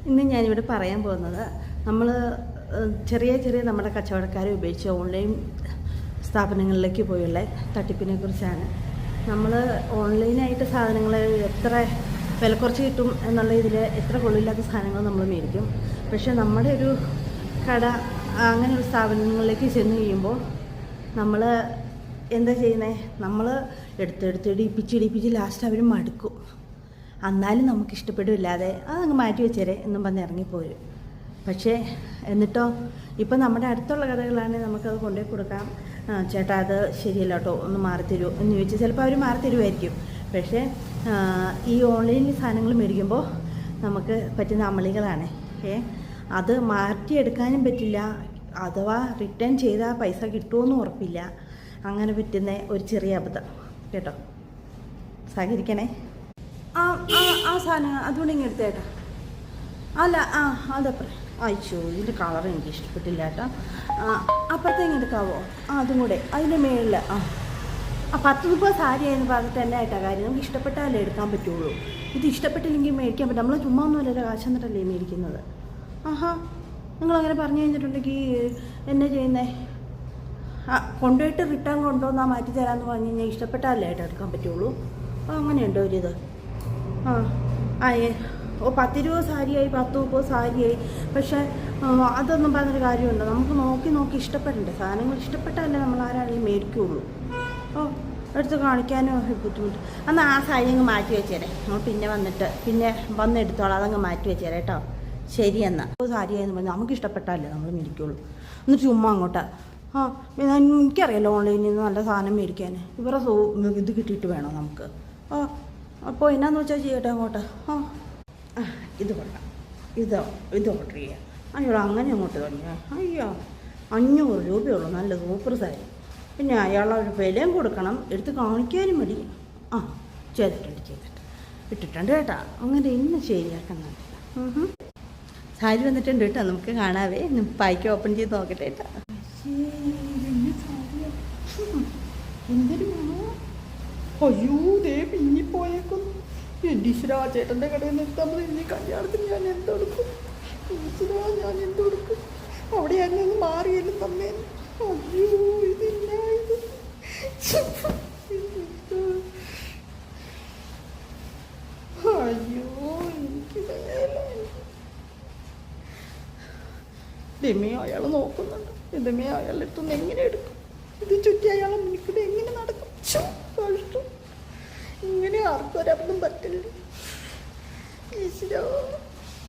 ഇന്ന് ഞാനിവിടെ പറയാൻ പോകുന്നത് നമ്മൾ ചെറിയ നമ്മുടെ കച്ചവടക്കാരെ ഉപയോഗിച്ച് ഓൺലൈൻ സ്ഥാപനങ്ങളിലേക്ക് പോയുള്ള തട്ടിപ്പിനെ കുറിച്ചാണ്. നമ്മൾ ഓൺലൈനായിട്ട് സാധനങ്ങൾ എത്ര വില കുറച്ച് കിട്ടും എന്നുള്ള ഇതിൽ എത്ര കൊള്ളില്ലാത്ത സാധനങ്ങൾ നമ്മൾ മേടിക്കും. പക്ഷേ നമ്മുടെ ഒരു കട അങ്ങനെയുള്ള സ്ഥാപനങ്ങളിലേക്ക് ചെന്ന് കഴിയുമ്പോൾ നമ്മൾ എന്താ ചെയ്യുന്നത്? നമ്മൾ ഇടിപ്പിച്ച് ലാസ്റ്റ് അവർ മടുക്കും. എന്നാലും നമുക്ക് ഇഷ്ടപ്പെടില്ലാതെ അതങ്ങ് മാറ്റി വെച്ചേരെ എന്നും പറഞ്ഞ് ഇറങ്ങിപ്പോരും. പക്ഷേ എന്നിട്ടോ ഇപ്പം നമ്മുടെ അടുത്തുള്ള കടകളാണെങ്കിൽ നമുക്കത് കൊണ്ടുപോയി കൊടുക്കാം. ചേട്ടാ അത് ശരിയല്ല കേട്ടോ, ഒന്ന് മാറിത്തരുമോ എന്ന് ചോദിച്ചാൽ ചിലപ്പോൾ അവർ മാറിത്തരുമായിരിക്കും. പക്ഷേ ഈ ഓൺലൈനിൽ സാധനങ്ങൾ മേടിക്കുമ്പോൾ നമുക്ക് പറ്റുന്ന അമളികളാണ്. അത് മാറ്റിയെടുക്കാനും പറ്റില്ല. അഥവാ റിട്ടേൺ ചെയ്താൽ പൈസ കിട്ടുമെന്നും ഉറപ്പില്ല. അങ്ങനെ പറ്റുന്ന ഒരു ചെറിയ അബദ്ധം കേട്ടോ, സഹകരിക്കണേ. ആ സാധനം അതുകൊണ്ട് ഇങ്ങനെ എടുത്തേട്ടാ. അല്ല അതപ്പുറം അയച്ചോ, ഇതിൻ്റെ കളർ എനിക്ക് ഇഷ്ടപ്പെട്ടില്ല കേട്ടോ. അപ്പുറത്തേക്ക് എടുക്കാവോ? അതും കൂടെ അതിൻ്റെ മേളിൽ 10-30 സാരി എന്ന് പറഞ്ഞിട്ട് തന്നെ ആയിട്ടാ കാര്യം. നമുക്ക് ഇഷ്ടപ്പെട്ടാലേ എടുക്കാൻ പറ്റുള്ളൂ. ഇത് ഇഷ്ടപ്പെട്ടില്ലെങ്കിൽ മേടിക്കാൻ പറ്റും. നമ്മൾ ചുമ്മാ ഒന്നുമല്ലല്ലോ കാശ് എന്നിട്ടല്ലേ മേടിക്കുന്നത്. നിങ്ങളങ്ങനെ പറഞ്ഞു കഴിഞ്ഞിട്ടുണ്ടെങ്കിൽ എന്നാ ചെയ്യുന്നേ? കൊണ്ടുപോയിട്ട് റിട്ടേൺ കൊണ്ടുവന്നാൽ മാറ്റി തരാമെന്ന് പറഞ്ഞു കഴിഞ്ഞാൽ ഇഷ്ടപ്പെട്ടാലേ ആയിട്ട് എടുക്കാൻ പറ്റുള്ളൂ. അങ്ങനെയുണ്ടോ ഒരിത്? 10-20 സാരിയായി, 10-30 സാരിയായി. പക്ഷേ അതൊന്നും പറഞ്ഞൊരു കാര്യമുണ്ടോ? നമുക്ക് നോക്കി ഇഷ്ടപ്പെടണ്ടേ? സാധനങ്ങൾ ഇഷ്ടപ്പെട്ടാലേ നമ്മൾ ആരാണെങ്കിലും മേടിക്കുകയുള്ളൂ. എടുത്ത് കാണിക്കാനോ ബുദ്ധിമുട്ട്. എന്നാൽ ആ സാരി അങ്ങ് മാറ്റി വെച്ചേരെ. പിന്നെ വന്നെടുത്തോളാം. അതങ്ങ് മാറ്റി വെച്ചേരെ കേട്ടോ. ശരി എന്നാൽ സാരിയായെന്ന് പറഞ്ഞാൽ നമുക്ക് ഇഷ്ടപ്പെട്ടാലേ നമ്മൾ മേടിക്കുകയുള്ളൂ. എന്നിട്ട് ചുമ്മാ അങ്ങോട്ട് എനിക്കറിയാലോ ഓൺലൈനിൽ നിന്ന് നല്ല സാധനം മേടിക്കാൻ. ഇവരെ ഇത് കിട്ടിയിട്ട് വേണോ നമുക്ക്? അപ്പോൾ എന്നാന്ന് വെച്ചാൽ ചെയ്യട്ടെ അങ്ങോട്ട്. ഇത് കൊള്ളാം, ഇത് ഓർഡർ ചെയ്യാം. അയ്യോ അങ്ങനെ അങ്ങോട്ട് തുടങ്ങിയാൽ അയ്യോ 500 രൂപയുള്ളൂ നല്ല സൂപ്പർ സാരി. പിന്നെ അയാളൊരു വിലയും കൊടുക്കണം, എടുത്ത് കാണിക്കാനും മതി. ചെയ്തിട്ടുണ്ട് ഇട്ടിട്ടുണ്ട് കേട്ടോ. അങ്ങനെ ഇന്ന് ശരിയാക്കാൻ സാരി വന്നിട്ടുണ്ട് കേട്ടോ. നമുക്ക് കാണാവേ. പായ്ക്ക് ഓപ്പൺ ചെയ്ത് നോക്കട്ടെ കേട്ടോ. എന്തൊരു അയ്യോ ദേ പിന്നിപ്പോയേക്കുന്നു. ഈശ്വരാ, ചേട്ടൻ്റെ കടയിൽ നിർത്താൻ ഇനി കല്യാണത്തിന് ഞാൻ എന്തെടുക്കും? ഈശ്വരാ, ഞാൻ എന്തെടുക്കും? അവിടെ അങ്ങനെ മാറിയല്ലോ തമ്മേ. അയ്യോ ഇതില്ല ഇത്. അയ്യോ എനിക്ക് ഇതമേ അയാൾ നോക്കുന്നുണ്ട്. ഇതമേ അയാളുടെ അടുത്തൊന്ന് എങ്ങനെ എടുക്കും? ഇത് ചുറ്റി അയാളെ മുന്നിക്കൂടെ എങ്ങനെ നടക്കും? കഷ്ടം. ഇങ്ങനെ ആർക്കും ഒരബദ്ധം പറ്റില്ല. ഈശ്വരാ.